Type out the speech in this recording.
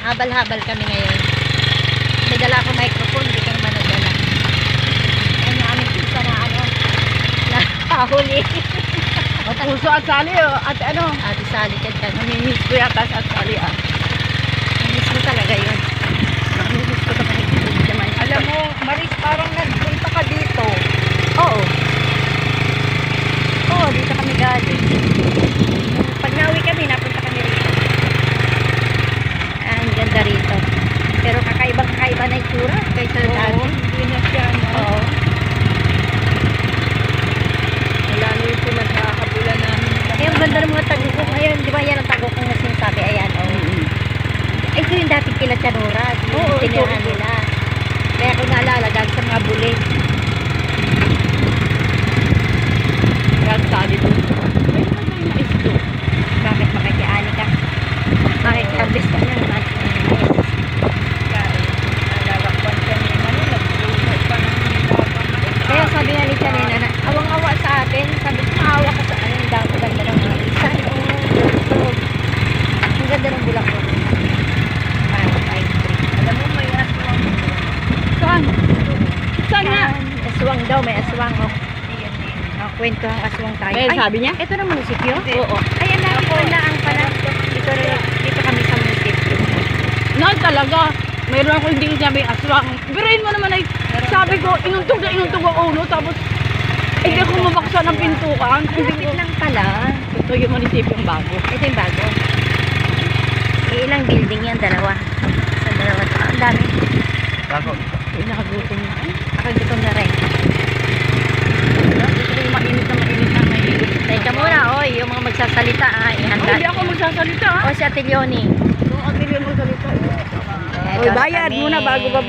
Habal-habal kami ngayon. May dala akong microphone, hindi ka naman nagdala. Ayan yung aming pizza na nakahuli. Puso at Sally, at ano? Ate Sally ka dyan. Namimiss ko yata sa Sally, Miss mo talaga yun. Miss ko ka pakikinig naman. Alam mo, Maris, parang nagpunta ka dito. Oo. Oo, dito kami galing. Pag nauwi kami, napunta kami rito. Ang ganda rito. Pero kakaiba na itsura kaysa dati. Hindi na siya, no? Oo. Lalo yung pinagkakabulan namin. Eh, ang ganda ng mga tagukong ngayon. Di ba yan ang tagukong na sinasabi? Ayan, oh. Ito yung dating kila Chanora. Oo, Tinirahan ito. nila. Kaya kung naalala, dahil sa mga buli. Kaya Sally doon. Ay, ano ba yung mais doon? Bakit makikiani ka? Makikiharvest ka na naman. Kaya sabi nga ni Chanena na awang-awa sa atin. Sabi ko, maawa ka sa akin. Ang ganda ng mga isan. Ang ganda ng bulaklak. Alam mo, may aswang. Saan? Saan nga? Aswang daw, may aswang. Oh. Kwento ang aswang tayo. Dahil sabi niya? Ito na munisipyo? Oo. Ayan na, ang pala. Dito kami sa munisipyo. Na talaga. Mayroon ako hindi sabi aswang. Birahin mo naman ay sabi ko, inuntog ang ulo. Tapos, hindi ako mabaksan ng pintukan. Hindi Lapit ko. lang pala. Ito yung munisipyong bago. Ito yung bago. Ilang building yan? Dalawa. Ang dami. Bago. Nakagutom na. Ako gutom na rin. Gusto ko yung mainit na mainit. Teka muna, oy, yung mga magsasalita, ihanda. Hindi ako magsasalita. O si Ate Leonie. Kung ang bilhin mo salita. Eto Oy, na bayad kami. muna bago baba.